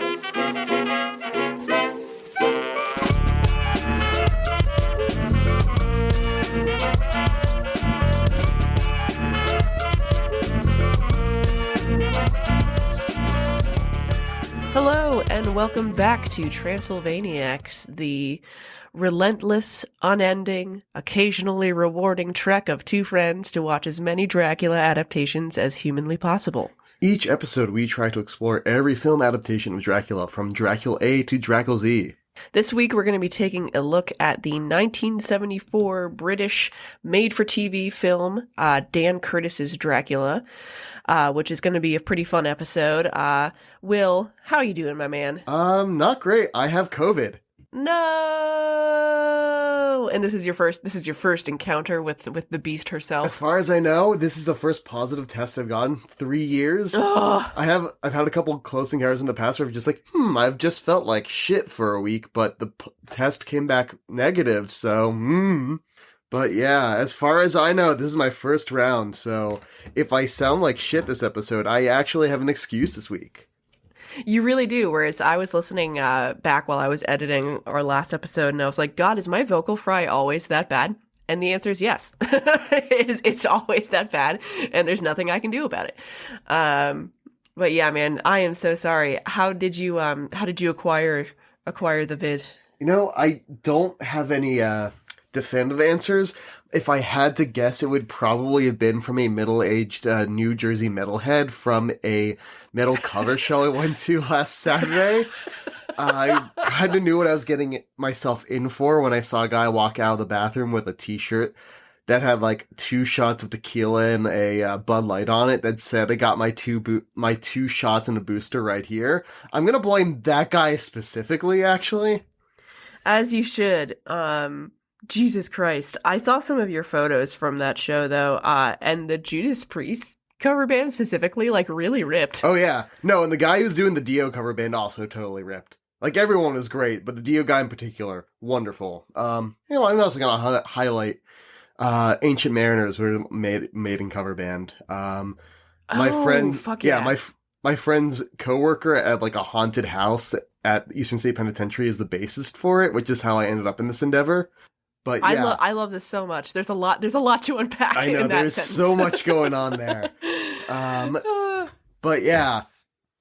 Hello, and welcome back to Transylvaniacs, the relentless, unending, occasionally rewarding trek of two friends to watch as many Dracula adaptations as humanly possible. Each episode, we try to explore every film adaptation of Dracula, from Dracula A to Dracula Z. This week, we're going to be taking a look at the 1974 British made-for-TV film, Dan Curtis's Dracula, which is going to be a pretty fun episode. Will, how are you doing, my man? Not great. I have COVID. No! And this is your first encounter with the beast herself. As far as I know, this is the first positive test I've gotten in 3 years. Ugh. I've had a couple close encounters in the past where I've just like, I've just felt like shit for a week, but the test came back negative, so, But yeah, as far as I know, this is my first round, so if I sound like shit this episode, I actually have an excuse this week. You really do, whereas I was listening back while I was editing our last episode, and I was like, God, is my vocal fry always that bad? And the answer is yes. It's always that bad, and there's nothing I can do about it. But yeah, man, I am so sorry. How did you acquire the vid? You know, I don't have any definitive answers. If I had to guess, it would probably have been from a middle-aged New Jersey metalhead from a metal cover show I went to last Saturday. I kind of knew what I was getting myself in for when I saw a guy walk out of the bathroom with a t-shirt that had like 2 shots of tequila and a Bud Light on it that said, I got my two shots and a booster right here. I'm going to blame that guy specifically, actually. As you should. Jesus Christ. I saw some of your photos from that show, though, and the Judas Priest cover band specifically, like, really ripped. Oh, yeah. No, and the guy who's doing the Dio cover band also totally ripped. Like, everyone is great, but the Dio guy in particular, wonderful. I'm also going to highlight Ancient Mariners, who are made in cover band. My friend's coworker at, like, a haunted house at Eastern State Penitentiary is the bassist for it, which is how I ended up in this endeavor. But yeah. I love this so much. There's a lot to unpack. I know, in that there's sentence. so much going on there. But yeah,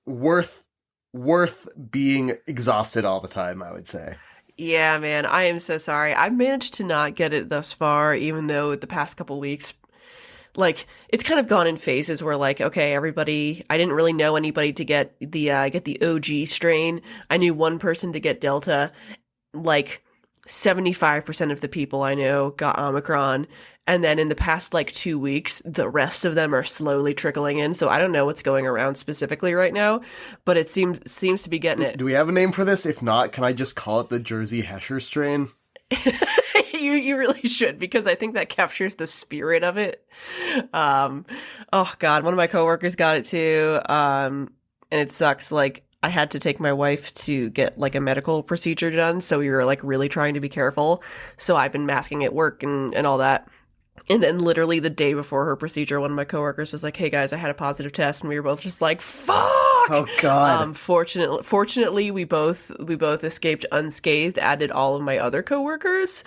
worth being exhausted all the time, I would say. Yeah, man, I am so sorry. I managed to not get it thus far, even though the past couple weeks, like, it's kind of gone in phases where, like, okay, everybody, I didn't really know anybody to get the OG strain. I knew one person to get Delta. Like, 75% of the people I know got Omicron, and then in the past, like, 2 weeks, the rest of them are slowly trickling in, so I don't know what's going around specifically right now, but it seems to be getting it. Do we have a name for this? If not, can I just call it the Jersey Hesher strain? You really should, because I think that captures the spirit of it. Oh, God, one of my coworkers got it, too, and it sucks, like, I had to take my wife to get, like, a medical procedure done, so we were, like, really trying to be careful. So I've been masking at work and all that. And then literally the day before her procedure, one of my coworkers was like, hey, guys, I had a positive test. And we were both just like, fuck! Oh, God. Fortunately, we both escaped unscathed, added all of my other coworkers.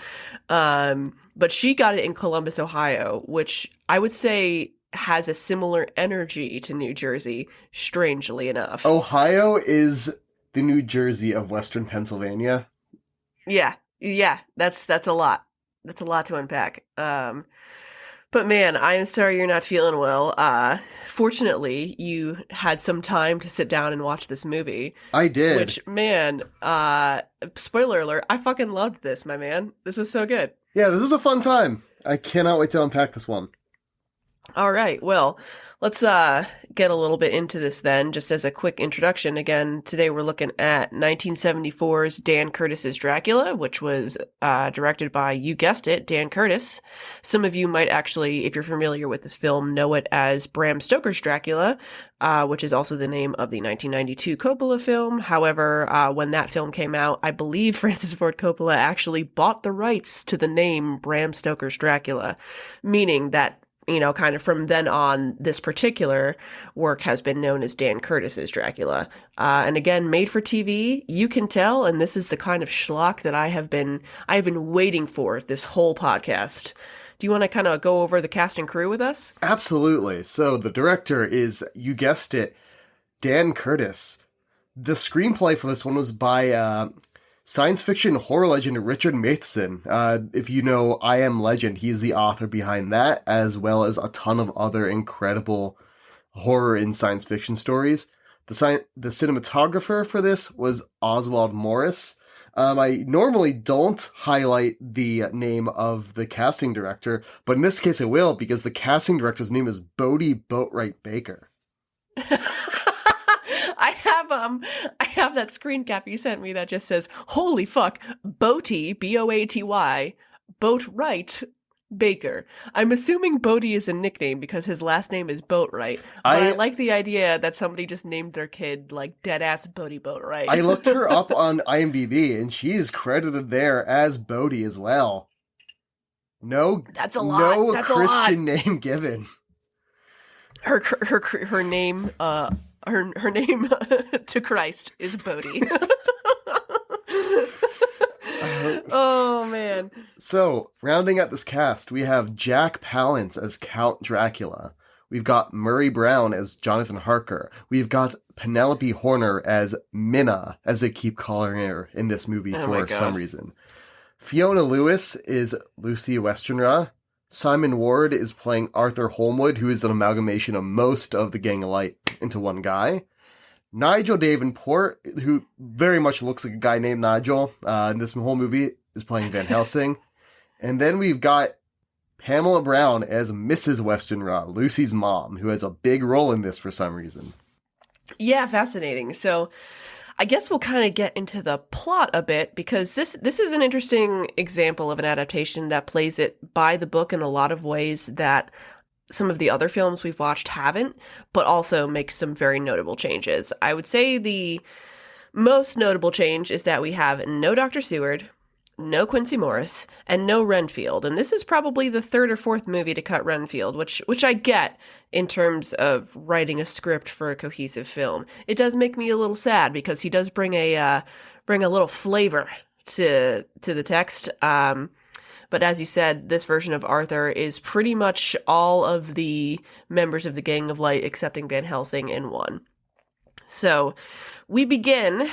But she got it in Columbus, Ohio, which I would say has a similar energy to New Jersey, strangely enough. Ohio is the New Jersey of Western Pennsylvania. Yeah, that's a lot. That's a lot to unpack. But man, I am sorry you're not feeling well. Fortunately, you had some time to sit down and watch this movie. I did. Which, man, spoiler alert, I fucking loved this, my man. This was so good. Yeah, this is a fun time. I cannot wait to unpack this one. All right, well, let's get a little bit into this then, just as a quick introduction. Again, today we're looking at 1974's Dan Curtis's Dracula, which was directed by, you guessed it, Dan Curtis. Some of you might actually, if you're familiar with this film, know it as Bram Stoker's Dracula, which is also the name of the 1992 Coppola film. However, when that film came out, I believe Francis Ford Coppola actually bought the rights to the name Bram Stoker's Dracula, meaning that kind of from then on, this particular work has been known as Dan Curtis's Dracula. And again, made for TV, you can tell, and this is the kind of schlock that I have been waiting for this whole podcast. Do you want to kind of go over the cast and crew with us? Absolutely. So the director is, you guessed it, Dan Curtis. The screenplay for this one was by science fiction horror legend Richard Matheson. If you know I Am Legend, he's the author behind that, as well as a ton of other incredible horror and science fiction stories. The cinematographer for this was Oswald Morris. I normally don't highlight the name of the casting director, but in this case I will, because the casting director's name is Bodie Boatwright Baker. I have that screen cap you sent me that just says, holy fuck, Boaty, Boaty, Boatwright Baker. I'm assuming Bodie is a nickname because his last name is Boatwright. But I like the idea that somebody just named their kid like deadass Bodie Boatwright. I looked her up on IMDb and she is credited there as Bodie as well. No, that's a lot. No that's Christian name given. Her name her name to Christ is Bodie. Oh, man. So, rounding out this cast, we have Jack Palance as Count Dracula. We've got Murray Brown as Jonathan Harker. We've got Penelope Horner as Minna, as they keep calling her in this movie for some reason. Fiona Lewis is Lucy Westenra. Simon Ward is playing Arthur Holmwood, who is an amalgamation of most of the Gang of Light into one guy. Nigel Davenport, who very much looks like a guy named Nigel in this whole movie, is playing Van Helsing. And then we've got Pamela Brown as Mrs. Westenra, Lucy's mom, who has a big role in this for some reason. Yeah, fascinating. So I guess we'll kind of get into the plot a bit, because this is an interesting example of an adaptation that plays it by the book in a lot of ways that some of the other films we've watched haven't, but also makes some very notable changes. I would say the most notable change is that we have no Dr. Seward, no Quincy Morris, and no Renfield. And this is probably the third or fourth movie to cut Renfield, which I get in terms of writing a script for a cohesive film. It does make me a little sad because he does bring a little flavor to the text. But as you said, this version of Arthur is pretty much all of the members of the Gang of Light excepting Van Helsing in one. So we begin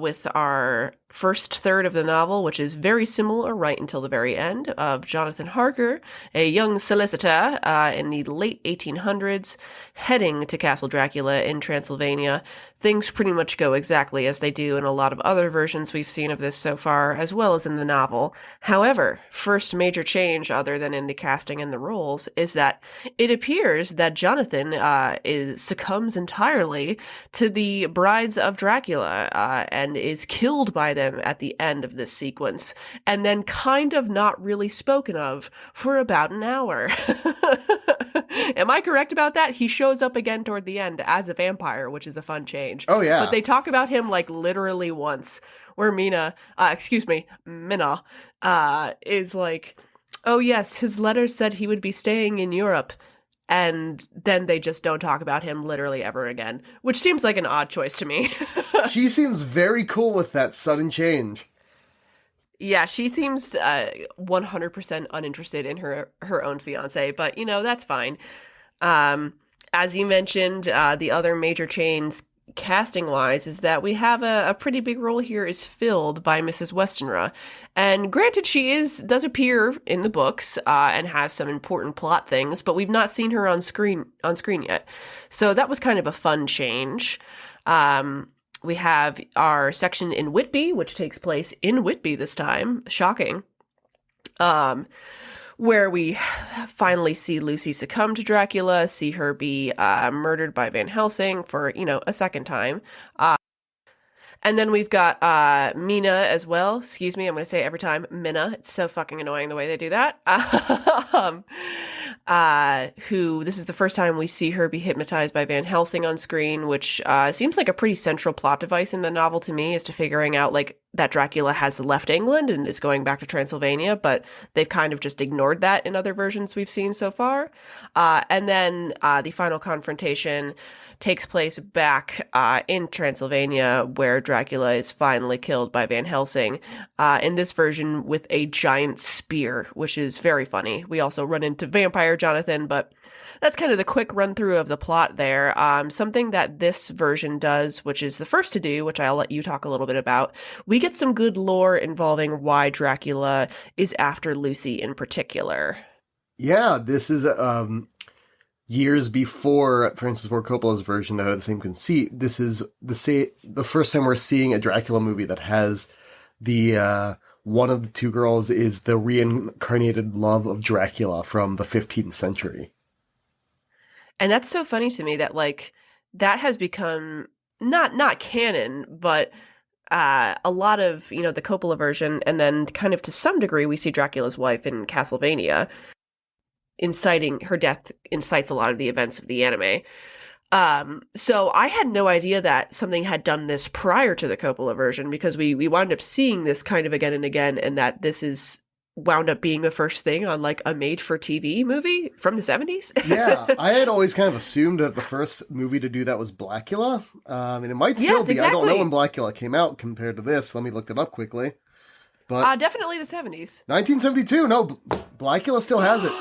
with our first third of the novel, which is very similar right until the very end, of Jonathan Harker, a young solicitor in the late 1800s, heading to Castle Dracula in Transylvania. Things pretty much go exactly as they do in a lot of other versions we've seen of this so far, as well as in the novel. However, first major change, other than in the casting and the roles, is that it appears that Jonathan succumbs entirely to the brides of Dracula and is killed by them at the end of this sequence, and then kind of not really spoken of for about an hour. Am I correct about that? He shows up again toward the end as a vampire, which is a fun change. Oh, yeah. But they talk about him like literally once, where Minna, is like, oh yes, his letter said he would be staying in Europe. And then they just don't talk about him literally ever again, which seems like an odd choice to me. She seems very cool with that sudden change. Yeah, she seems 100% uninterested in her own fiance, but, that's fine. As you mentioned, the other major change casting-wise is that we have a pretty big role here is filled by Mrs. Westenra. And granted, she does appear in the books and has some important plot things, but we've not seen her on screen yet. So that was kind of a fun change. We have our section in Whitby, which takes place in Whitby this time. Shocking. Where we finally see Lucy succumb to Dracula, see her be murdered by Van Helsing for, a second time. And then we've got Minna as well. Excuse me, I'm going to say it every time. Minna. It's so fucking annoying the way they do that. Who, this is the first time we see her be hypnotized by Van Helsing on screen, which seems like a pretty central plot device in the novel to me, as to figuring out, like, that Dracula has left England and is going back to Transylvania, but they've kind of just ignored that in other versions we've seen so far. And then the final confrontation takes place back in Transylvania, where Dracula is finally killed by Van Helsing, in this version with a giant spear, which is very funny. We also run into Vampire Jonathan, but that's kind of the quick run through of the plot there. Something that this version does, which is the first to do, which I'll let you talk a little bit about, we get some good lore involving why Dracula is after Lucy in particular. Yeah, this is years before Francis Ford Coppola's version that had the same conceit. This is the first time we're seeing a Dracula movie that has the one of the two girls is the reincarnated love of Dracula from the 15th century. And that's so funny to me that, like, that has become not canon, but a lot of, you know, the Coppola version, and then kind of to some degree we see Dracula's wife in Castlevania her death incites a lot of the events of the anime. So I had no idea that something had done this prior to the Coppola version, because we wound up seeing this kind of again and again, and that this is wound up being the first thing on like a made-for-TV movie from the 70s. Yeah, I had always kind of assumed that the first movie to do that was Blackula. And it might still be. Exactly. I don't know when Blackula came out compared to this. Let me look it up quickly. But definitely the 70s. 1972. No, Blackula still has it.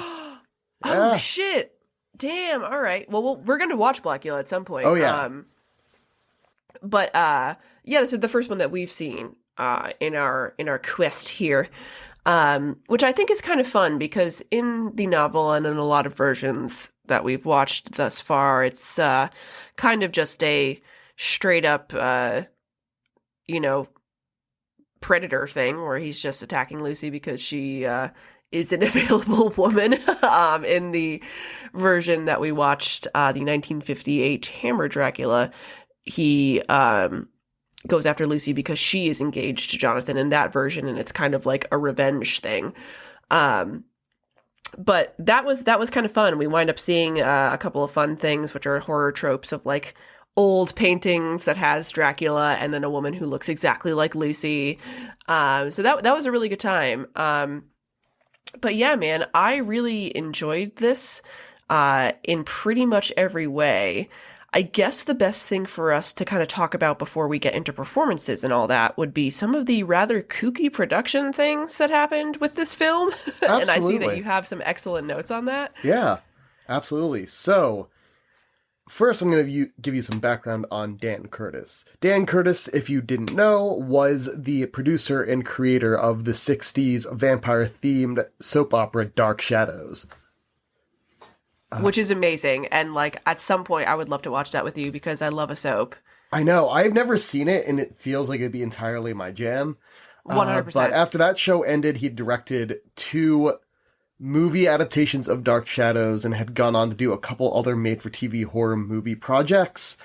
Yeah. Oh, shit. Damn. All right. Well, we're going to watch Blackula at some point. Oh, yeah. Yeah, this is the first one that we've seen in our quest here. Which I think is kind of fun, because in the novel and in a lot of versions that we've watched thus far, it's kind of just a straight up, predator thing where he's just attacking Lucy because she is an available woman. In the version that we watched, the 1958 Hammer Dracula, he goes after Lucy because she is engaged to Jonathan in that version, and it's kind of like a revenge thing. But that was kind of fun. We wind up seeing a couple of fun things, which are horror tropes of like old paintings that has Dracula and then a woman who looks exactly like Lucy. So that was a really good time. But yeah, man, I really enjoyed this in pretty much every way. I guess the best thing for us to kind of talk about before we get into performances and all that would be some of the rather kooky production things that happened with this film. And I see that you have some excellent notes on that. Yeah, absolutely. So, first I'm going to give you some background on Dan Curtis. Dan Curtis, if you didn't know, was the producer and creator of the 60s vampire-themed soap opera Dark Shadows. Which is amazing. And, like, at some point, I would love to watch that with you because I love a soap. I know. I've never seen it, and it feels like it'd be entirely my jam. 100%. But after that show ended, he directed 2 movie adaptations of Dark Shadows and had gone on to do a couple other made-for-TV horror movie projects.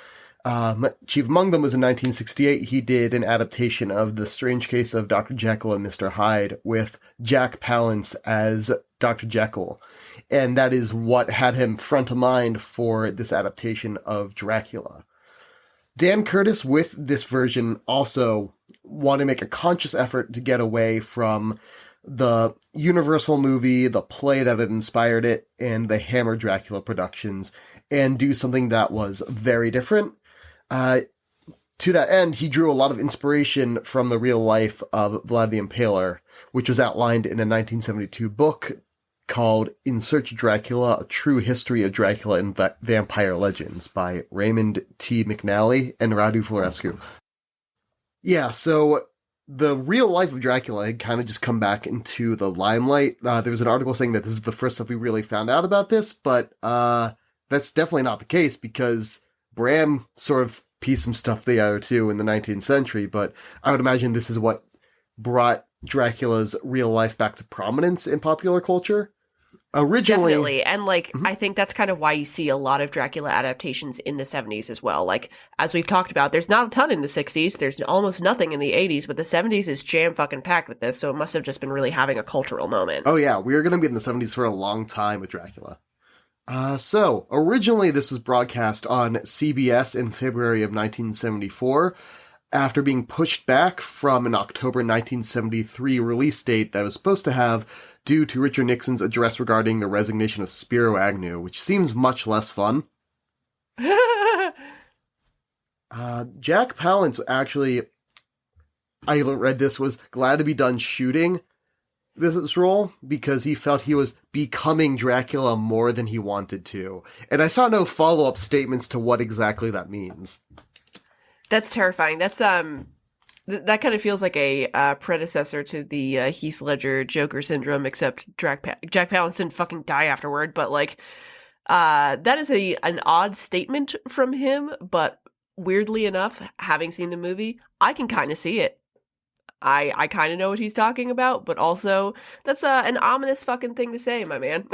Chief among them was in 1968. He did an adaptation of The Strange Case of Dr. Jekyll and Mr. Hyde with Jack Palance as Dr. Jekyll. And that is what had him front of mind for this adaptation of Dracula. Dan Curtis, with this version, also wanted to make a conscious effort to get away from the Universal movie, the play that had inspired it, and the Hammer Dracula productions, and do something that was very different. To that end, he drew a lot of inspiration from the real life of Vlad the Impaler, which was outlined in a 1972 book called In Search of Dracula, A True History of Dracula and Vampire Legends by Raymond T. McNally and Radu Florescu. Yeah, so the real life of Dracula had kind of just come back into the limelight. There was an article saying that this is the first stuff we really found out about this, but that's definitely not the case, because Bram sort of pieced some stuff together too in the 19th century, but I would imagine this is what brought Dracula's real life back to prominence in popular culture. Originally, definitely. And like, I think that's kind of why you see a lot of Dracula adaptations in the 70s as well. Like, as we've talked about, there's not a ton in the 60s. There's almost nothing in the 80s, but the 70s is jam fucking packed with this. So it must have just been really having a cultural moment. Oh yeah, we were going to be in the 70s for a long time with Dracula. So originally this was broadcast on CBS in February of 1974. after being pushed back from an October 1973 release date that was supposed to have due to Richard Nixon's address regarding the resignation of Spiro Agnew, which seems much less fun. Jack Palance actually, I read this, was glad to be done shooting this role because he felt he was becoming Dracula more than he wanted to. And I saw no follow-up statements to what exactly that means. That's terrifying. That's that kind of feels like a predecessor to the Heath Ledger Joker syndrome, except Jack Palance didn't fucking die afterward. But like, that is an odd statement from him. But weirdly enough, having seen the movie, I can kind of see it. I kind of know what he's talking about, but also that's an ominous fucking thing to say, my man.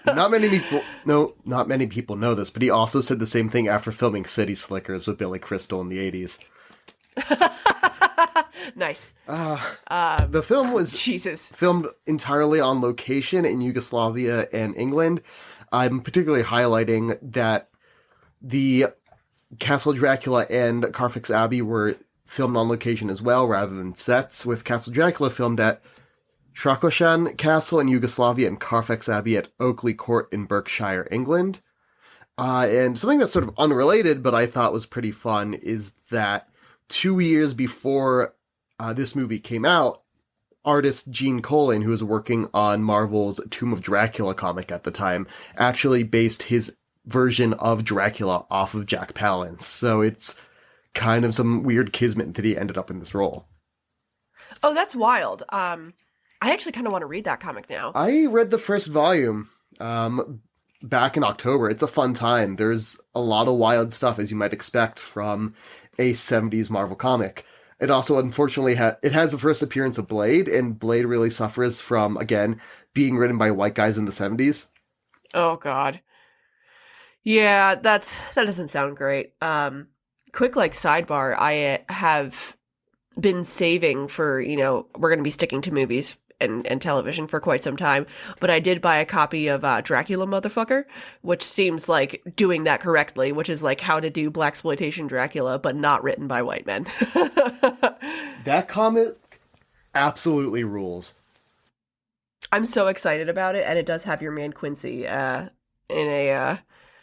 Not many people know this, but he also said the same thing after filming City Slickers with Billy Crystal in the 80s. Nice. The film was filmed entirely on location in Yugoslavia and England. I'm particularly highlighting that the Castle Dracula and Carfax Abbey were filmed on location as well, rather than sets, with Castle Dracula filmed at Tracoshan Castle in Yugoslavia and Carfax Abbey at Oakley Court in Berkshire, England. And something that's sort of unrelated, but I thought was pretty fun, is that 2 years before this movie came out, artist Gene Colleen, who was working on Marvel's Tomb of Dracula comic at the time, actually based his version of Dracula off of Jack Palance. So it's kind of some weird kismet that he ended up in this role. Oh, that's wild. I actually kind of want to read that comic now. I read the first volume back in October. It's a fun time. There's a lot of wild stuff, as you might expect from a 70s Marvel comic. It also, unfortunately, it has the first appearance of Blade, and Blade really suffers from, again, being written by white guys in the 70s. Oh, God. Yeah, that doesn't sound great. Quick, like, sidebar, I have been saving for, we're going to be sticking to movies and television for quite some time, but I did buy a copy of Dracula Motherfucker, which seems like doing that correctly, which is like how to do blaxploitation Dracula, but not written by white men. That comic absolutely rules. I'm so excited about it, and it does have your man Quincy in a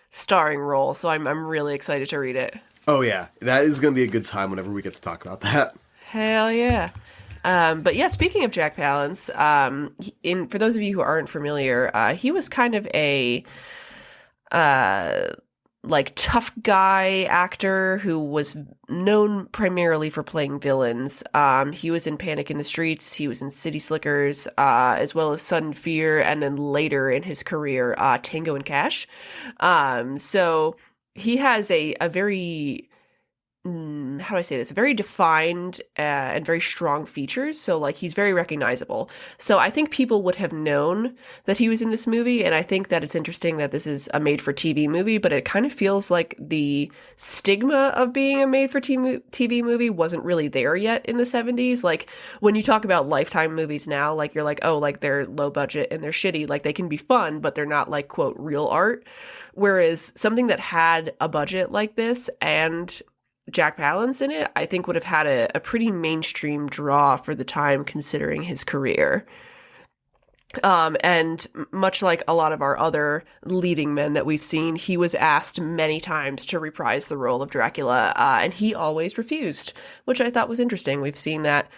starring role, so I'm really excited to read it. Oh yeah, that is going to be a good time whenever we get to talk about that. Hell yeah. But yeah, speaking of Jack Palance, for those of you who aren't familiar, he was kind of a like tough guy actor who was known primarily for playing villains. He was in Panic in the Streets, he was in City Slickers, as well as Sudden Fear, and then later in his career, Tango and Cash. So he has a very, how do I say this? Very defined and very strong features. So like he's very recognizable. So I think people would have known that he was in this movie. And I think that it's interesting that this is a made for TV movie, but it kind of feels like the stigma of being a made for TV movie wasn't really there yet in the 70s. Like when you talk about Lifetime movies now, like you're like, oh, like they're low budget and they're shitty. Like they can be fun, but they're not like quote real art. Whereas something that had a budget like this and Jack Palance in it, I think would have had a pretty mainstream draw for the time considering his career. And much like a lot of our other leading men that we've seen, he was asked many times to reprise the role of Dracula, and he always refused, which I thought was interesting. We've seen that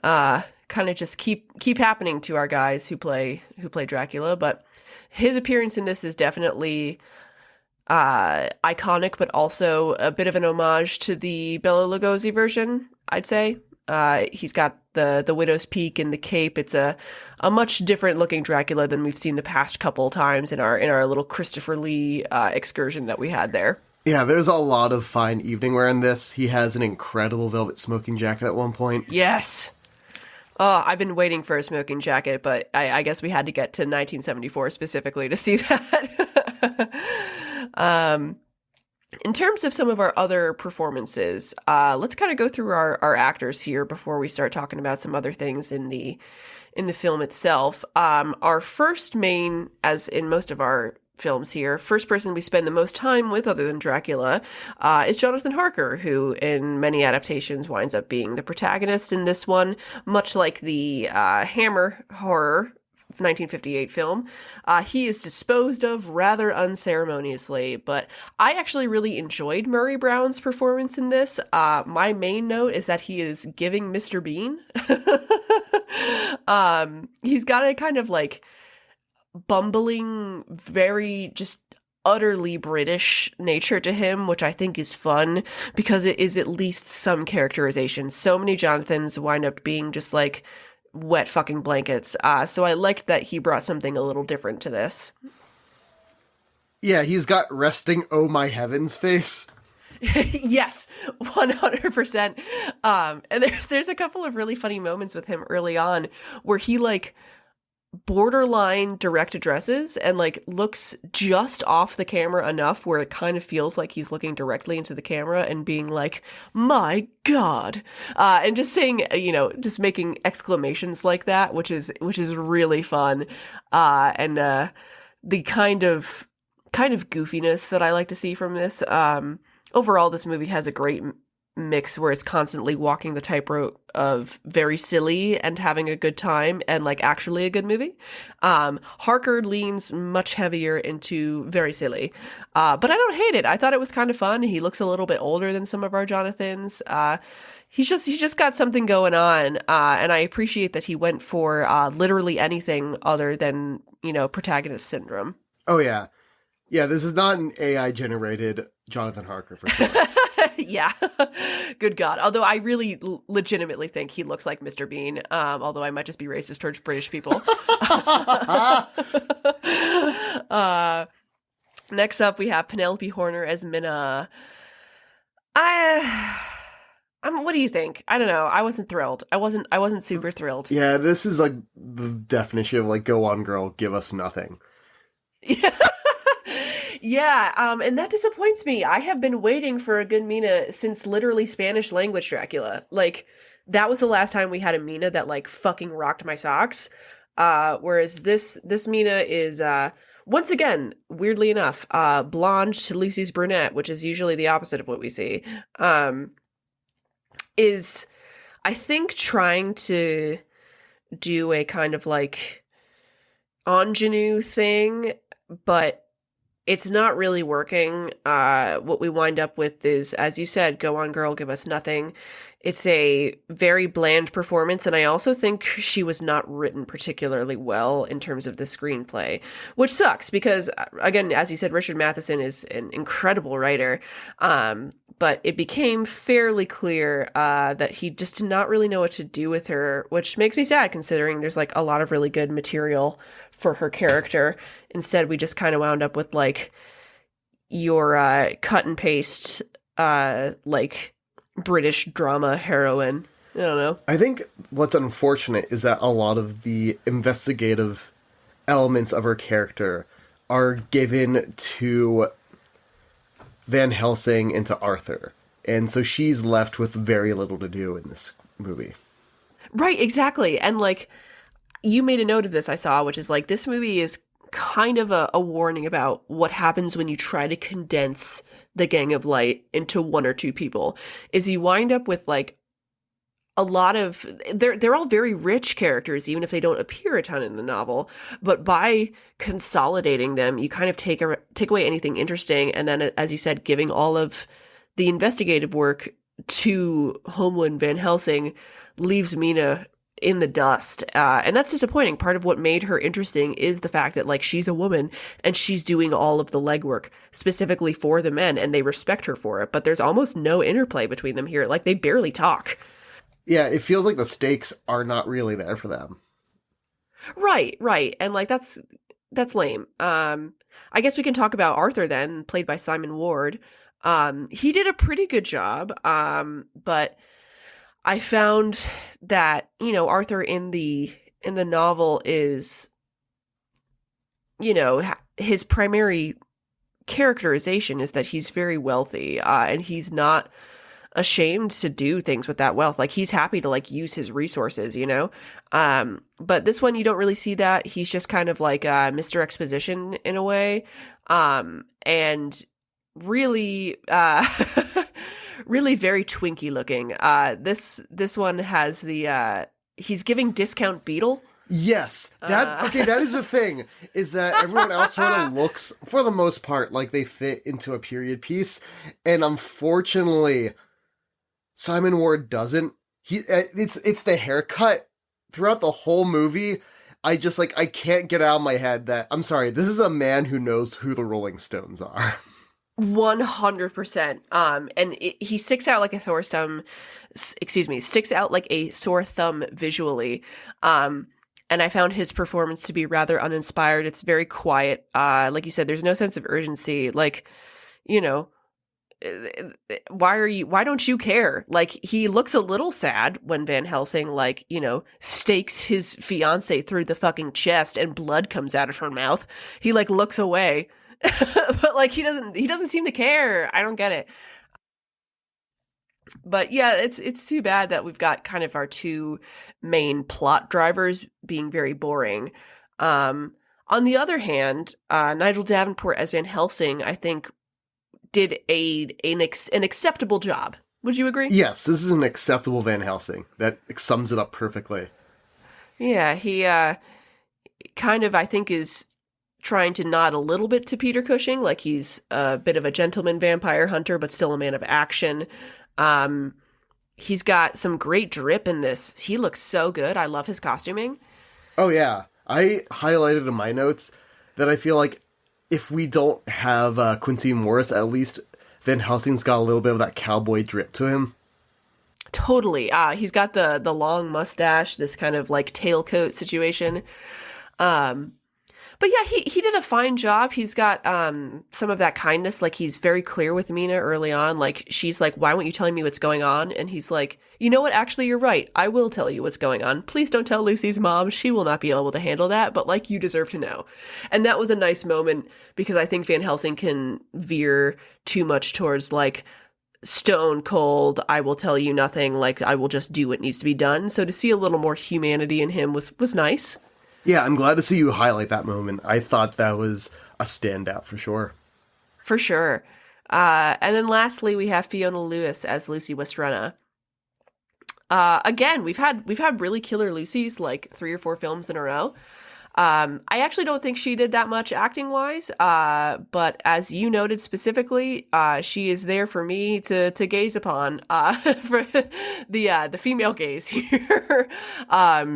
kind of just keep happening to our guys who play Dracula, but his appearance in this is definitely iconic, but also a bit of an homage to the Bela Lugosi version, I'd say. He's got the widow's peak and the cape. It's a much different looking Dracula than we've seen the past couple times in our little Christopher Lee excursion that we had there. Yeah, there's a lot of fine evening wear in this. He has an incredible velvet smoking jacket at one point. Yes. Oh, I've been waiting for a smoking jacket, but I guess we had to get to 1974 specifically to see that. In terms of some of our other performances, let's kind of go through our actors here before we start talking about some other things in the film itself. Our first main, as in most of our films here. First person we spend the most time with, other than Dracula, is Jonathan Harker, who in many adaptations winds up being the protagonist in this one, much like the Hammer horror 1958 film. He is disposed of rather unceremoniously, but I actually really enjoyed Murray Brown's performance in this. My main note is that he is giving Mr. Bean. He's got a kind of like bumbling, very just utterly British nature to him, which I think is fun because it is at least some characterization. So many Jonathans wind up being just like wet fucking blankets. So I liked that he brought something a little different to this. Yeah, he's got resting oh my heavens face. Yes, 100%. And there's a couple of really funny moments with him early on where he like borderline direct addresses and like looks just off the camera enough where it kind of feels like he's looking directly into the camera and being like, my God, and just saying, just making exclamations like that, which is really fun. And the kind of goofiness that I like to see from this. Overall, this movie has a great mix where it's constantly walking the tightrope of very silly and having a good time and like actually a good movie. Harker leans much heavier into very silly, but I don't hate it. I thought it was kind of fun. He looks a little bit older than some of our Jonathans. He's just got something going on, and I appreciate that he went for literally anything other than protagonist syndrome. Oh yeah, this is not an AI generated Jonathan Harker for sure. Yeah. Good God. Although I really legitimately think he looks like Mr. Bean, although I might just be racist towards British people. Next up, we have Penelope Horner as Minna. What do you think? I don't know. I wasn't thrilled. I wasn't super thrilled. Yeah, this is like the definition of like, go on girl, give us nothing. Yeah. Yeah, and that disappoints me. I have been waiting for a good Mina since literally Spanish language Dracula. Like, that was the last time we had a Mina that, like, fucking rocked my socks. Whereas this Mina is, once again, weirdly enough, blonde to Lucy's brunette, which is usually the opposite of what we see, is, I think, trying to do a kind of, like, ingenue thing, but it's not really working. What we wind up with is, as you said, go on girl, give us nothing. It's a very bland performance, and I also think she was not written particularly well in terms of the screenplay, which sucks because, again, as you said, Richard Matheson is an incredible writer, but it became fairly clear that he just did not really know what to do with her, which makes me sad considering there's like a lot of really good material for her character. Instead, we just kind of wound up with like your cut and paste like British drama heroine. I don't know. I think what's unfortunate is that a lot of the investigative elements of her character are given to Van Helsing and to Arthur. And so she's left with very little to do in this movie. Right, exactly. And like, you made a note of this, I saw, which is like, this movie is kind of a warning about what happens when you try to condense the Gang of Light into one or two people, is you wind up with like a lot of, they're all very rich characters, even if they don't appear a ton in the novel, but by consolidating them, you kind of take away anything interesting. And then, as you said, giving all of the investigative work to Homeland Van Helsing leaves Mina in the dust. And that's disappointing. Part of what made her interesting is the fact that like she's a woman and she's doing all of the legwork specifically for the men and they respect her for it. But there's almost no interplay between them here. Like they barely talk. Yeah, it feels like the stakes are not really there for them. Right. And like that's lame. I guess we can talk about Arthur then, played by Simon Ward. He did a pretty good job. But I found that, Arthur in the novel is, his primary characterization is that he's very wealthy, and he's not ashamed to do things with that wealth. Like he's happy to like use his resources, you know? But this one, you don't really see that. He's just kind of like Mr. Exposition in a way. And really, really very Twinkie looking. This one has the, he's giving discount Beetle. Yes, that is the thing, is that everyone else sort of looks, for the most part, like they fit into a period piece, and unfortunately, Simon Ward doesn't. It's the haircut throughout the whole movie. I can't get out of my head that, I'm sorry, this is a man who knows who the Rolling Stones are. 100%. He sticks out like a sticks out like a sore thumb visually. And I found his performance to be rather uninspired. It's very quiet. Like you said, there's no sense of urgency. Like, you know, why don't you care? Like, he looks a little sad when Van Helsing, like, you know, stakes his fiance through the fucking chest and blood comes out of her mouth. He like looks away. But like he doesn't seem to care. I don't get it. But yeah, it's too bad that we've got kind of our two main plot drivers being very boring. On the other hand, Nigel Davenport as Van Helsing, I think, did an acceptable job. Would you agree? Yes, this is an acceptable Van Helsing. That sums it up perfectly. Yeah, he kind of, I think, is trying to nod a little bit to Peter Cushing, like he's a bit of a gentleman vampire hunter, but still a man of action. He's got some great drip in this. He looks so good. I love his costuming. Oh yeah. I highlighted in my notes that I feel like if we don't have Quincy Morris, at least Van Helsing's got a little bit of that cowboy drip to him. Totally. He's got the long mustache, this kind of like tailcoat situation. But yeah, he did a fine job. He's got some of that kindness. Like, he's very clear with Mina early on. Like, she's like, why weren't you telling me what's going on? And he's like, you know what? Actually, you're right. I will tell you what's going on. Please don't tell Lucy's mom. She will not be able to handle that. But, like, you deserve to know. And that was a nice moment because I think Van Helsing can veer too much towards, like, stone cold, I will tell you nothing. Like, I will just do what needs to be done. So to see a little more humanity in him was nice. Yeah, I'm glad to see you highlight that moment. I thought that was a standout for sure. For sure. And then lastly, we have Fiona Lewis as Lucy Westrana. Again, we've had really killer Lucys, like 3 or 4 films in a row. I actually don't think she did that much acting wise, but as you noted specifically, she is there for me to gaze upon, for the female gaze here.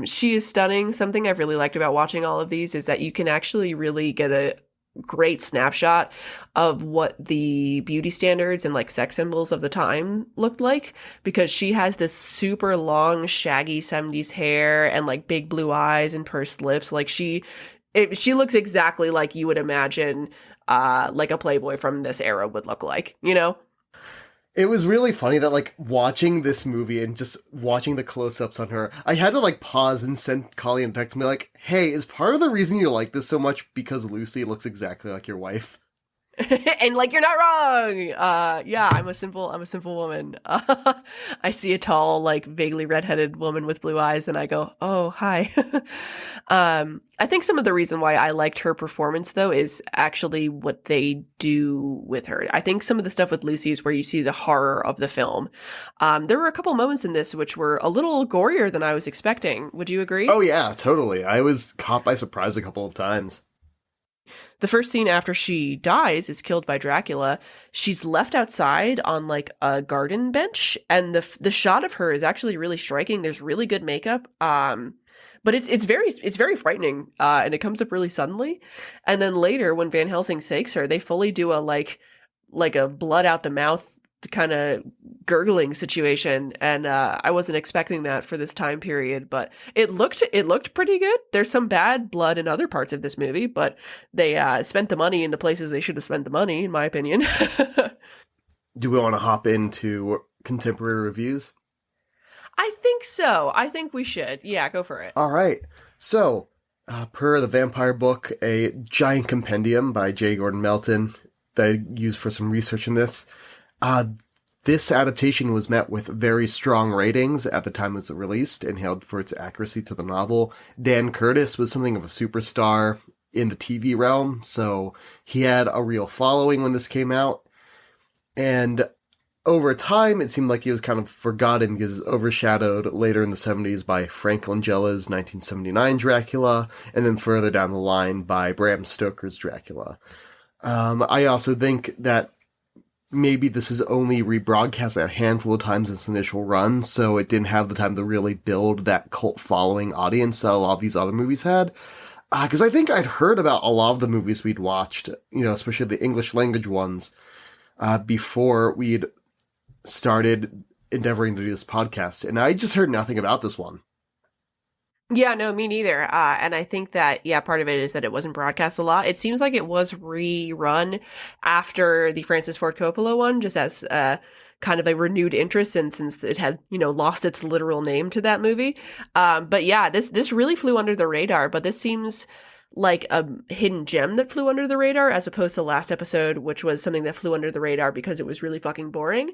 She is stunning. Something I've really liked about watching all of these is that you can actually really get a great snapshot of what the beauty standards and like sex symbols of the time looked like, because she has this super long shaggy 70s hair and like big blue eyes and pursed lips. Like she looks exactly like you would imagine like a Playboy from this era would look like, you know? It was really funny that, like, watching this movie and just watching the close-ups on her, I had to, like, pause and send Colleen a text and be like, hey, is part of the reason you like this so much because Lucy looks exactly like your wife? And like, you're not wrong. Yeah, I'm a simple woman. I see a tall, like vaguely redheaded woman with blue eyes and I go, oh, hi. I think some of the reason why I liked her performance though is actually what they do with her. I think some of the stuff with Lucy is where you see the horror of the film. There were a couple moments in this which were a little gorier than I was expecting. Would you agree? Oh yeah, totally. I was caught by surprise a couple of times. The first scene after she dies is killed by Dracula. She's left outside on like a garden bench, and the shot of her is actually really striking. There's really good makeup, but it's very frightening, and it comes up really suddenly. And then later, when Van Helsing sakes her, they fully do a like a blood out the mouth kind of gurgling situation, and I wasn't expecting that for this time period, but it looked pretty good. There's some bad blood in other parts of this movie, but they spent the money in the places they should have spent the money, in my opinion. Do we want to hop into contemporary reviews? I think so. I think we should. Yeah, go for it. All right. So, per the Vampire Book, a giant compendium by J. Gordon Melton that I used for some research in this, This adaptation was met with very strong ratings at the time it was released and hailed for its accuracy to the novel. Dan Curtis was something of a superstar in the TV realm, so he had a real following when this came out. And over time, it seemed like he was kind of forgotten because it was overshadowed later in the 70s by Frank Langella's 1979 Dracula, and then further down the line by Bram Stoker's Dracula. I also think that maybe this was only rebroadcast a handful of times in its initial run, so it didn't have the time to really build that cult following audience that a lot of these other movies had. Because I think I'd heard about a lot of the movies we'd watched, especially the English language ones, before we'd started endeavoring to do this podcast, and I just heard nothing about this one. Yeah, no, me neither. And I think that, part of it is that it wasn't broadcast a lot. It seems like it was rerun after the Francis Ford Coppola one, just as kind of a renewed interest, and since it had, lost its literal name to that movie. But yeah, this really flew under the radar, but this seems like a hidden gem that flew under the radar, as opposed to the last episode, which was something that flew under the radar because it was really fucking boring.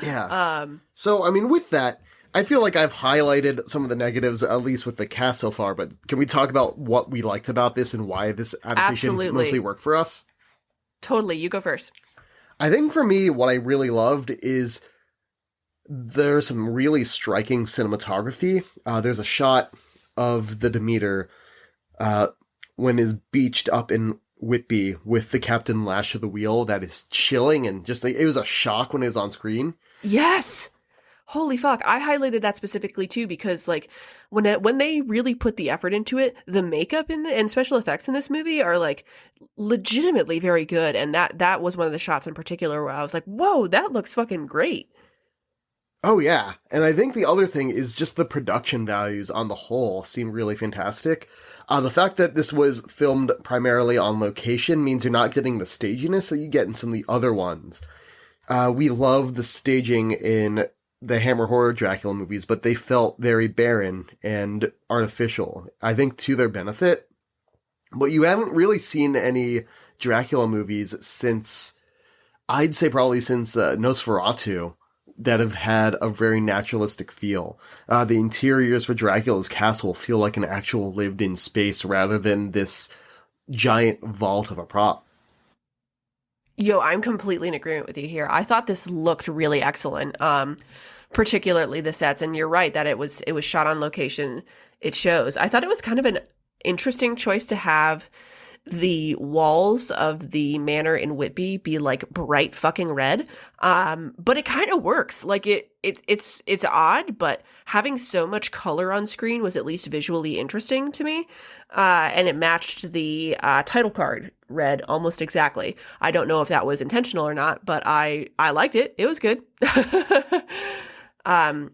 Yeah. So, I mean, with that, I feel like I've highlighted some of the negatives, at least with the cast so far, but can we talk about what we liked about this and why this adaptation mostly worked for us? Totally. You go first. I think for me, what I really loved is there's some really striking cinematography. There's a shot of the Demeter when is beached up in Whitby with the captain lash of the wheel that is chilling, and just like, it was a shock when it was on screen. Yes. Holy fuck. I highlighted that specifically too, because like when they really put the effort into it, the makeup and special effects in this movie are like legitimately very good. And that was one of the shots in particular where I was like, whoa, that looks fucking great. Oh yeah. And I think the other thing is just the production values on the whole seem really fantastic. The fact that this was filmed primarily on location means you're not getting the staginess that you get in some of the other ones. We love the staging in the Hammer Horror Dracula movies, but they felt very barren and artificial, I think to their benefit. But you haven't really seen any Dracula movies since, I'd say probably since Nosferatu, that have had a very naturalistic feel. The interiors for Dracula's castle feel like an actual lived-in space rather than this giant vault of a prop. Yo, I'm completely in agreement with you here. I thought this looked really excellent, particularly the sets. And you're right that it was shot on location. It shows. I thought it was kind of an interesting choice to have the walls of the manor in Whitby be like bright fucking red. But it kind of works. Like it's odd, but having so much color on screen was at least visually interesting to me. And it matched the title card red almost exactly. I don't know if that was intentional or not, but I liked it. It was good.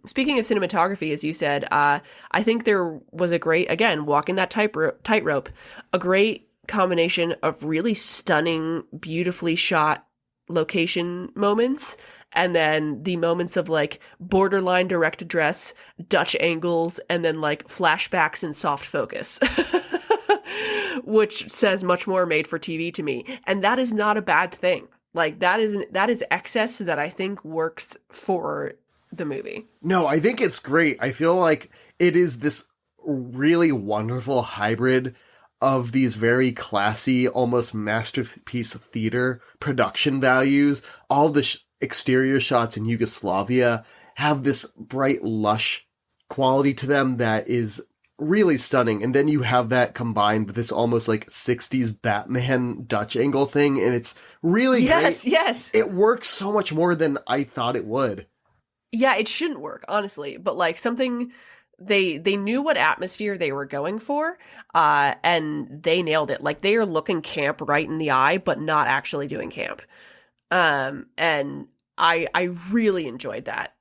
Speaking of cinematography, as you said, I think there was a great, again, walking that tightrope, a great combination of really stunning, beautifully shot location moments, and then the moments of like borderline direct address, Dutch angles, and then like flashbacks and soft focus, which says much more made for TV to me. And that is not a bad thing. Like that is excess that I think works for the movie. No, I think it's great. I feel like it is this really wonderful hybrid of these very classy, almost masterpiece theater production values. All the exterior shots in Yugoslavia have this bright, lush quality to them that is really stunning. And then you have that combined with this almost like 60s Batman Dutch angle thing, and it's really great. Yes. It works so much more than I thought it would. Yeah, it shouldn't work, honestly, but like something they knew what atmosphere they were going for, and they nailed it. Like they are looking camp right in the eye, but not actually doing camp. And I really enjoyed that.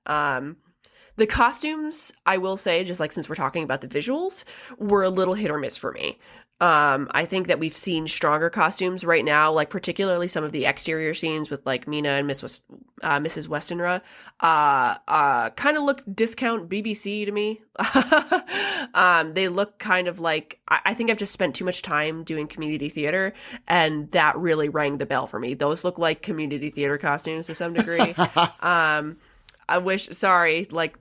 The costumes, I will say, just like since we're talking about the visuals, were a little hit or miss for me. I think that we've seen stronger costumes right now, like particularly some of the exterior scenes with like Mina and Mrs. Westenra, kind of look discount BBC to me. They look kind of like, I think I've just spent too much time doing community theater, and that really rang the bell for me. Those look like community theater costumes to some degree. I wish, sorry, like,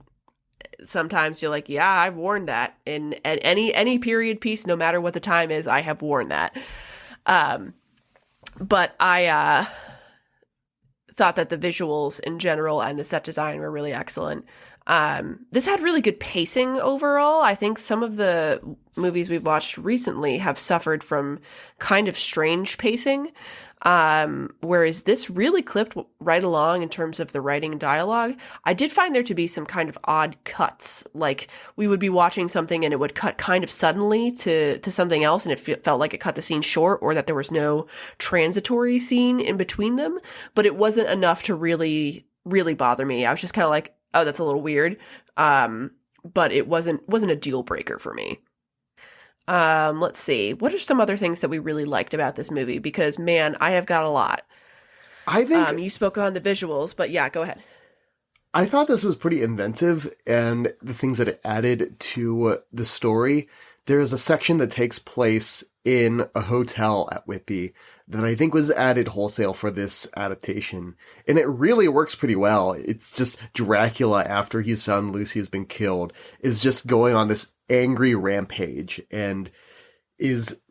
sometimes you're like, yeah, I've worn that in at any period piece, no matter what the time is. I have worn that. But I thought that the visuals in general and the set design were really excellent. This had really good pacing overall. I think some of the movies we've watched recently have suffered from kind of strange pacing. Whereas this really clipped right along in terms of the writing and dialogue. I did find there to be some kind of odd cuts. Like, we would be watching something and it would cut kind of suddenly to something else, and it felt like it cut the scene short, or that there was no transitory scene in between them. But it wasn't enough to really, really bother me. I was just kind of like, oh, that's a little weird. But it wasn't a deal breaker for me. Let's see. What are some other things that we really liked about this movie? Because, man, I have got a lot. I think you spoke on the visuals, but yeah, go ahead. I thought this was pretty inventive, and the things that it added to the story. There's a section that takes place in a hotel at Whitby that I think was added wholesale for this adaptation. And it really works pretty well. It's just Dracula, after he's found Lucy has been killed, is just going on this angry rampage and is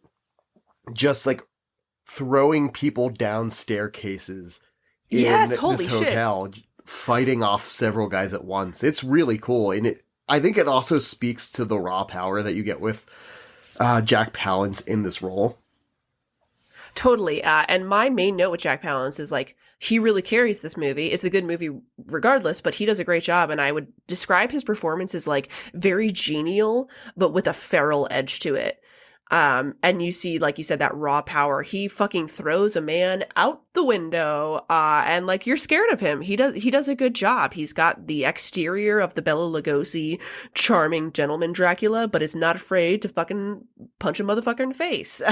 just like throwing people down staircases in this hotel, fighting off several guys at once. It's really cool. And I think it also speaks to the raw power that you get with Jack Palance in this role. Totally. And my main note with Jack Palance is like, he really carries this movie. It's a good movie regardless, but he does a great job. And I would describe his performance as like very genial, but with a feral edge to it. And you see, like you said, that raw power. He fucking throws a man out the window, and like, you're scared of him. He does a good job. He's got the exterior of the Bela Lugosi charming gentleman Dracula, but is not afraid to fucking punch a motherfucker in the face.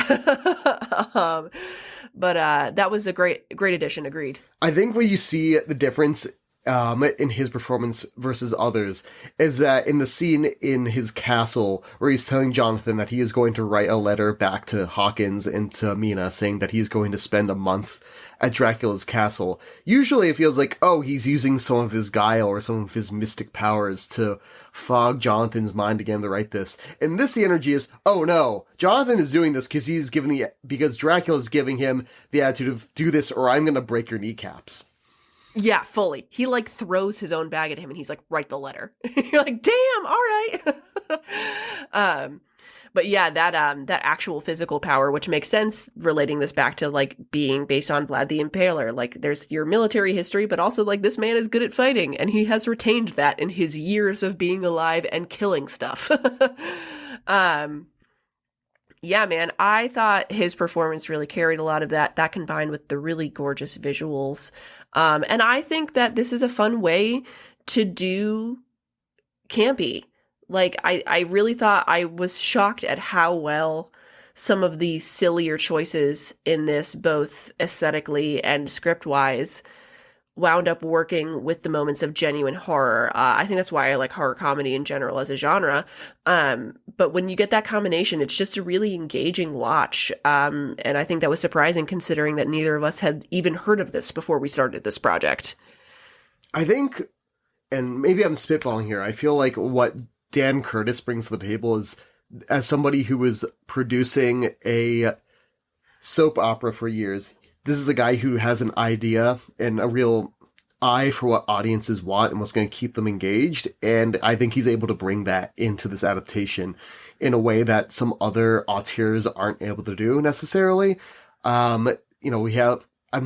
But that was a great addition. Agreed. I think where you see the difference in his performance versus others is that in the scene in his castle where he's telling Jonathan that he is going to write a letter back to Hawkins and to Mina saying that he's going to spend a month at Dracula's castle, usually it feels like, oh, he's using some of his guile or some of his mystic powers to fog Jonathan's mind to get him to write this. And this, the energy is, oh no, Jonathan is doing this because Dracula's giving him the attitude of, do this or I'm going to break your kneecaps. Yeah, fully. He like throws his own bag at him and he's like, write the letter. You're like, damn, all right. But yeah, that actual physical power, which makes sense relating this back to like being based on Vlad the Impaler. Like, there's your military history, but also like this man is good at fighting, and he has retained that in his years of being alive and killing stuff. Yeah, man, I thought his performance really carried a lot of that combined with the really gorgeous visuals. And I think that this is a fun way to do campy. Like, I really thought, I was shocked at how well some of the sillier choices in this, both aesthetically and script-wise, wound up working with the moments of genuine horror. I think that's why I like horror comedy in general as a genre. But when you get that combination, it's just a really engaging watch. And I think that was surprising considering that neither of us had even heard of this before we started this project. I think, and maybe I'm spitballing here, I feel like what Dan Curtis brings to the table is, as somebody who was producing a soap opera for years, this is a guy who has an idea and a real eye for what audiences want and what's going to keep them engaged. And I think he's able to bring that into this adaptation in a way that some other auteurs aren't able to do necessarily. I'm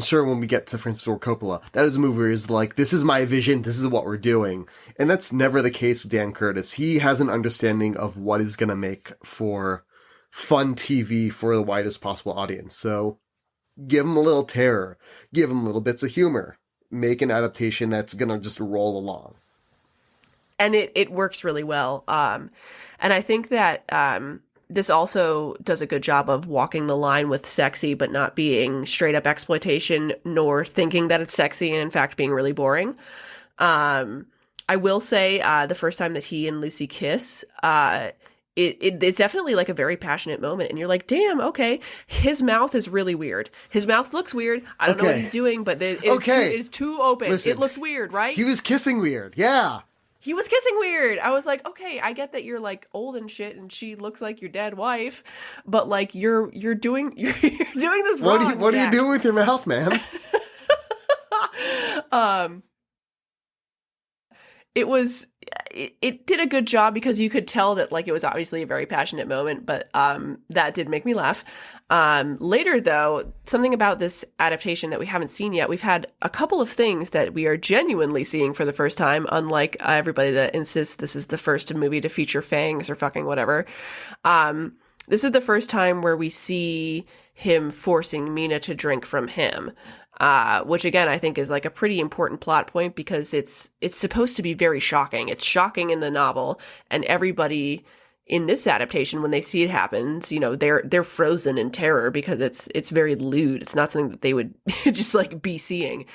sure when we get to Francis Ford Coppola, that is a movie where he's like, this is my vision, this is what we're doing. And that's never the case with Dan Curtis. He has an understanding of what is going to make for fun TV for the widest possible audience. So give him a little terror, give him little bits of humor, make an adaptation that's going to just roll along. And it works really well. And I think that This also does a good job of walking the line with sexy, but not being straight up exploitation, nor thinking that it's sexy and in fact being really boring. I will say, the first time that he and Lucy kiss, it's definitely like a very passionate moment, and you're like, damn, okay. His mouth is really weird. His mouth looks weird. I don't know what he's doing, but it's too open. Listen, it looks weird, right? He was kissing weird, yeah. He was kissing weird. I was like, okay, I get that you're like old and shit, and she looks like your dead wife, but like you're doing you're doing this wrong. What are you doing with your mouth, man? It did a good job because you could tell that like it was obviously a very passionate moment, but that did make me laugh. Later though, something about this adaptation that we haven't seen yet, we've had a couple of things that we are genuinely seeing for the first time, unlike everybody that insists this is the first movie to feature fangs or fucking whatever. This is the first time where we see him forcing Mina to drink from him. Which again, I think is like a pretty important plot point because it's supposed to be very shocking. It's shocking in the novel, and everybody in this adaptation, when they see it happens, you know, they're frozen in terror because it's very lewd. It's not something that they would just like be seeing.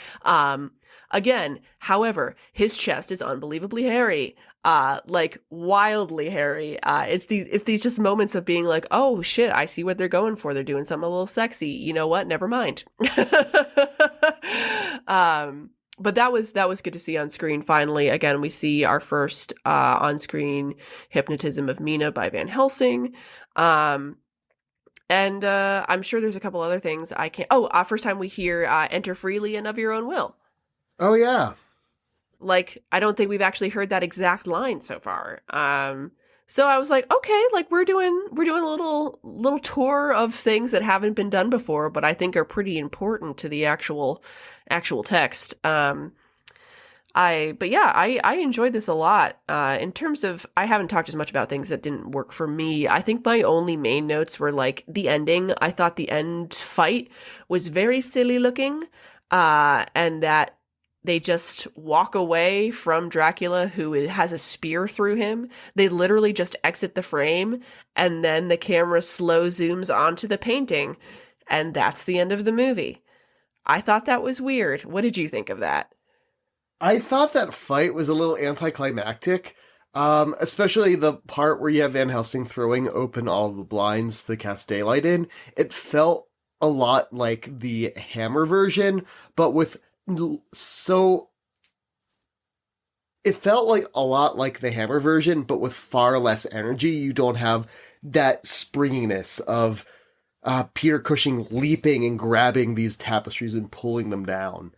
Again, however, his chest is unbelievably hairy. Like wildly hairy. It's these just moments of being like, oh shit, I see what they're going for. They're doing something a little sexy. You know what? Never mind. But that was good to see on screen. Finally, again, we see our first on-screen hypnotism of Mina by Van Helsing. And I'm sure there's a couple other things I can't. Oh, first time we hear "Enter freely and of your own will." Oh yeah. Like, I don't think we've actually heard that exact line so far. So I was like, okay, like we're doing a little tour of things that haven't been done before, but I think are pretty important to the actual text. I enjoyed this a lot. In terms of, I haven't talked as much about things that didn't work for me. I think my only main notes were like the ending. I thought the end fight was very silly looking, and that they just walk away from Dracula, who has a spear through him. They literally just exit the frame, and then the camera slow zooms onto the painting, and that's the end of the movie. I thought that was weird. What did you think of that? I thought that fight was a little anticlimactic, especially the part where you have Van Helsing throwing open all the blinds to cast daylight in. It felt a lot like the Hammer version, but with it felt like a lot like the Hammer version, but with far less energy. You don't have that springiness of Peter Cushing leaping and grabbing these tapestries and pulling them down.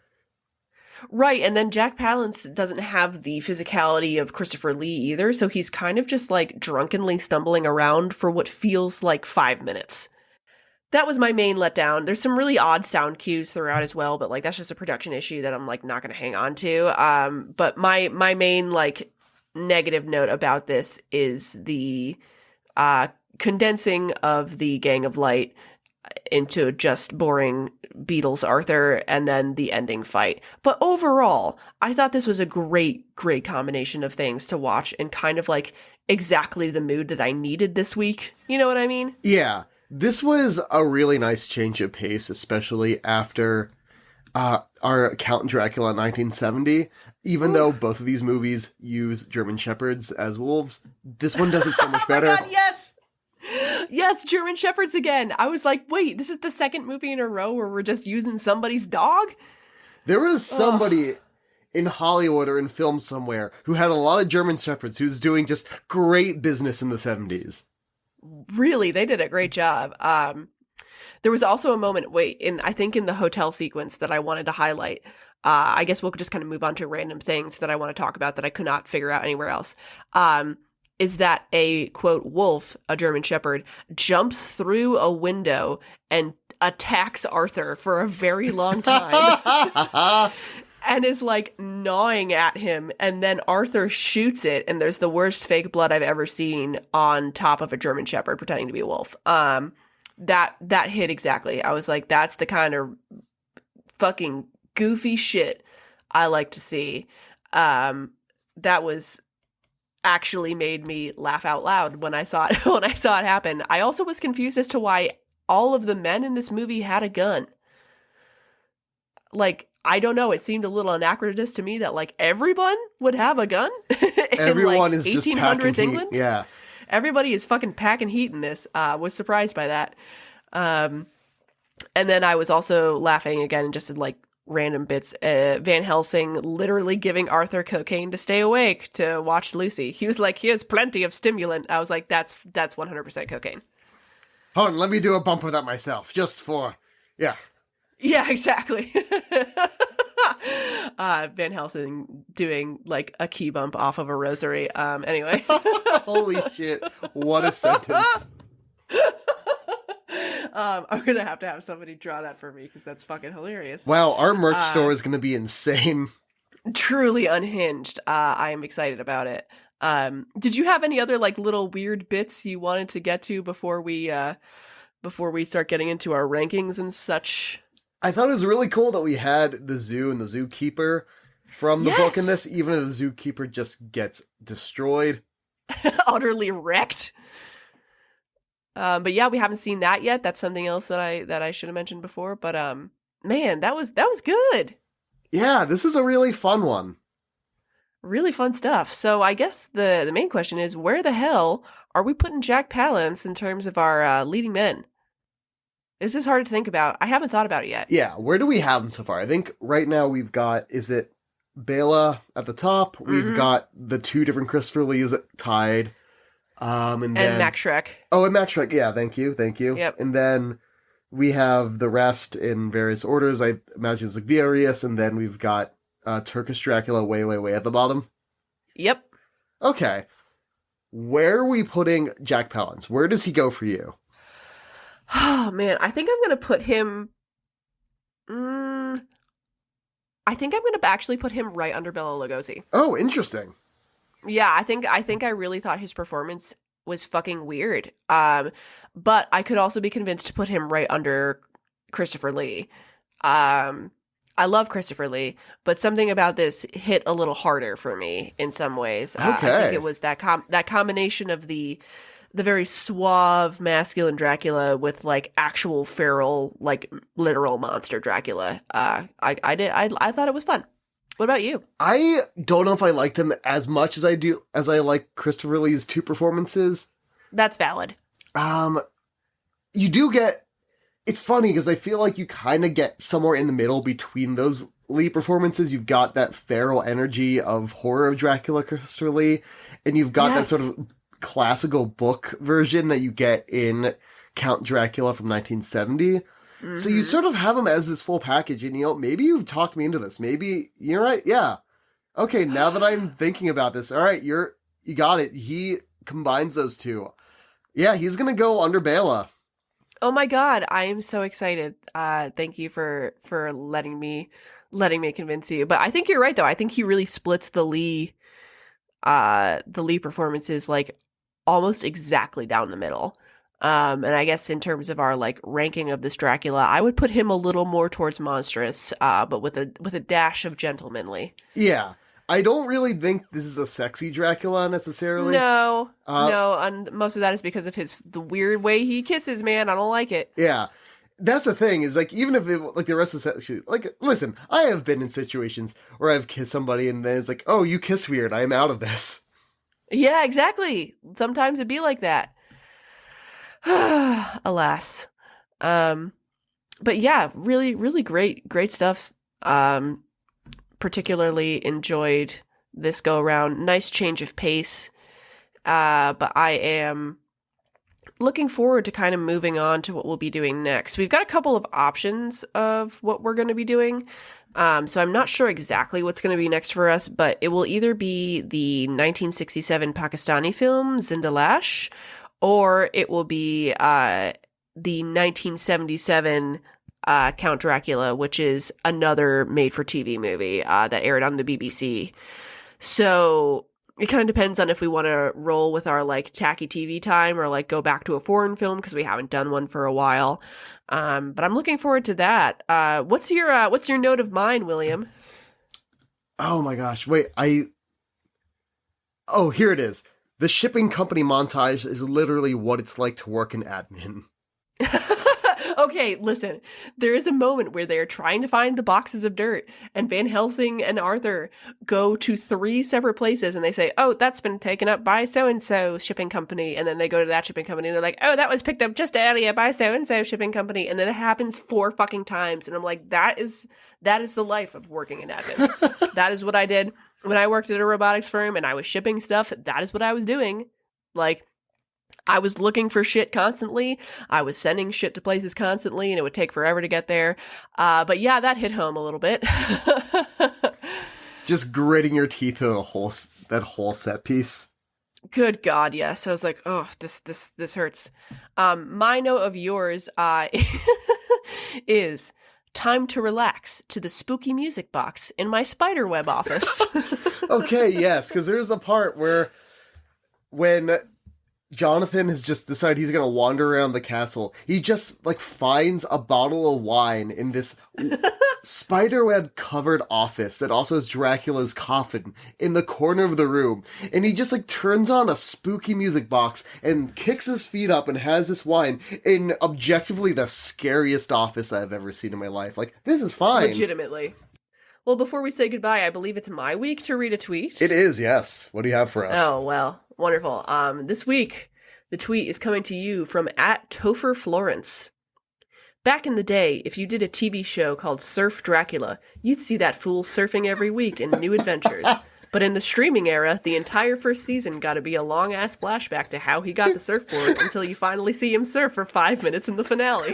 Right, and then Jack Palance doesn't have the physicality of Christopher Lee either, so he's kind of just like drunkenly stumbling around for what feels like 5 minutes. That was my main letdown. There's some really odd sound cues throughout as well, but like that's just a production issue that I'm like not going to hang on to. But my main like negative note about this is the condensing of the Gang of Light into just boring Beatles Arthur and then the ending fight. But overall, I thought this was a great combination of things to watch and kind of like exactly the mood that I needed this week. You know what I mean? Yeah. This was a really nice change of pace, especially after our Count Dracula 1970. Even though both of these movies use German Shepherds as wolves, this one does it so much better. Oh my God, yes! Yes, German Shepherds again. I was like, wait, this is the second movie in a row where we're just using somebody's dog? There was somebody in Hollywood or in film somewhere who had a lot of German Shepherds who's doing just great business in the 70s. Really, they did a great job. There was also a moment, I think in the hotel sequence that I wanted to highlight. I guess we'll just kind of move on to random things that I want to talk about that I could not figure out anywhere else. Is that a, quote, wolf, a German Shepherd, jumps through a window and attacks Arthur for a very long time. And is like gnawing at him, and then Arthur shoots it, and there's the worst fake blood I've ever seen on top of a German Shepherd pretending to be a wolf. That hit exactly. I was like, that's the kind of fucking goofy shit I like to see. That was actually made me laugh out loud when I saw it when I saw it happen. I also was confused as to why all of the men in this movie had a gun. Like, I don't know, it seemed a little anachronist to me that like everyone would have a gun in Everyone like is just packing 1800s heat. England. Yeah. Everybody is fucking packing heat in this. Was surprised by that. And then I was also laughing again just in like random bits. Van Helsing literally giving Arthur cocaine to stay awake to watch Lucy. He was like, "Here's plenty of stimulant." I was like, "That's 100% cocaine." Hold on, let me do a bump of that myself, just for, yeah. Yeah, exactly. Van Helsing doing like a key bump off of a rosary. Anyway. Holy shit. What a sentence. I'm going to have somebody draw that for me because that's fucking hilarious. Wow, our merch store is going to be insane. Truly unhinged. I am excited about it. Did you have any other like little weird bits you wanted to get to before we start getting into our rankings and such? I thought it was really cool that we had the zoo and the zookeeper from the book in this, even though the zookeeper just gets destroyed. Utterly wrecked. But yeah, we haven't seen that yet. That's something else that I should have mentioned before. But man, that was good. Yeah, this is a really fun one. Really fun stuff. So I guess the main question is, where the hell are we putting Jack Palance in terms of our leading men? This is hard to think about. I haven't thought about it yet. Yeah, where do we have him so far? I think right now we've got, is it Bela at the top? We've got the two different Christopher Lees tied. And then Max Shrek. Oh, and Max Shrek. Yeah, thank you. Yep. And then we have the rest in various orders. I imagine it's like Viorius, and then we've got Turkish Dracula way at the bottom. Yep. Okay. Where are we putting Jack Palance? Where does he go for you? Oh, man. I think I'm going to put him... I think I'm going to actually put him right under Bela Lugosi. Oh, interesting. Yeah, I think I really thought his performance was fucking weird. But I could also be convinced to put him right under Christopher Lee. I love Christopher Lee, but something about this hit a little harder for me in some ways. Okay. I think it was that combination of the very suave masculine Dracula with like actual feral, like literal monster Dracula. I thought it was fun. What about you? I don't know if I liked him as much as I like Christopher Lee's two performances. That's valid. You do get... It's funny because I feel like you kind of get somewhere in the middle between those Lee performances. You've got that feral energy of Horror of Dracula, Christopher Lee, and you've got that sort of classical book version that you get in Count Dracula from 1970. Mm-hmm. So you sort of have him as this full package, and maybe you've talked me into this. Maybe you're right. Yeah. Okay, now that I'm thinking about this, all right, you got it. He combines those two. Yeah, he's gonna go under Bela. Oh my god, I am so excited. Thank you for letting me convince you. But I think you're right though. I think he really splits the Lee performances like almost exactly down the middle. And I guess in terms of our like ranking of this Dracula, I would put him a little more towards monstrous, but with a dash of gentlemanly. Yeah. I don't really think this is a sexy Dracula necessarily. No, and most of that is because of the weird way he kisses, man. I don't like it. Yeah. That's the thing, is like, even if like the rest of the like, listen, I have been in situations where I've kissed somebody and then it's like, oh, you kiss weird, I am out of this. Yeah, exactly. Sometimes it'd be like that. Alas. But yeah, really, really great stuff. Particularly enjoyed this go around. Nice change of pace. But I am looking forward to kind of moving on to what we'll be doing next. We've got a couple of options of what we're going to be doing. So I'm not sure exactly what's going to be next for us, but it will either be the 1967 Pakistani film Zindalash, or it will be the 1977 Count Dracula, which is another made-for-TV movie that aired on the BBC. So it kind of depends on if we want to roll with our like tacky TV time or like go back to a foreign film because we haven't done one for a while. But I'm looking forward to that. What's your note of mine, William? Oh my gosh! Wait, Oh, here it is. The shipping company montage is literally what it's like to work in admin. Okay, listen. There is a moment where they are trying to find the boxes of dirt, and Van Helsing and Arthur go to 3 separate places, and they say, oh, that's been taken up by so-and-so shipping company, and then they go to that shipping company, and they're like, oh, that was picked up just earlier by so-and-so shipping company, and then it happens 4 fucking times, and I'm like, that is the life of working in admin. That is what I did when I worked at a robotics firm, and I was shipping stuff. That is what I was doing. Like, I was looking for shit constantly. I was sending shit to places constantly, and it would take forever to get there. But yeah, that hit home a little bit. Just gritting your teeth through that whole set piece. Good God, yes. I was like, oh, this hurts. My note of yours is time to relax to the spooky music box in my spiderweb office. Okay, yes, because there's a part where when Jonathan has just decided he's going to wander around the castle, he just, like, finds a bottle of wine in this spiderweb-covered office that also has Dracula's coffin in the corner of the room. And he just, like, turns on a spooky music box and kicks his feet up and has this wine in objectively the scariest office I've ever seen in my life. Like, this is fine. Legitimately. Well, before we say goodbye, I believe it's my week to read a tweet. It is, yes. What do you have for us? Oh, well, wonderful. This week, the tweet is coming to you from @TopherFlorence. Back in the day, if you did a TV show called Surf Dracula, you'd see that fool surfing every week in new adventures. But in the streaming era, the entire first season got to be a long-ass flashback to how he got the surfboard until you finally see him surf for 5 minutes in the finale.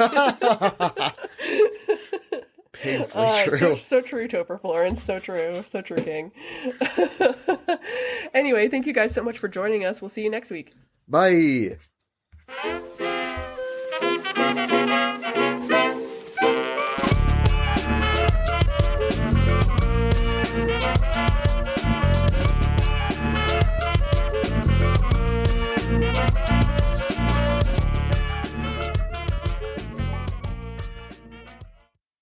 Painfully true. So true, Topher Florence. So true, King. Anyway, thank you guys so much for joining us. We'll see you next week. Bye.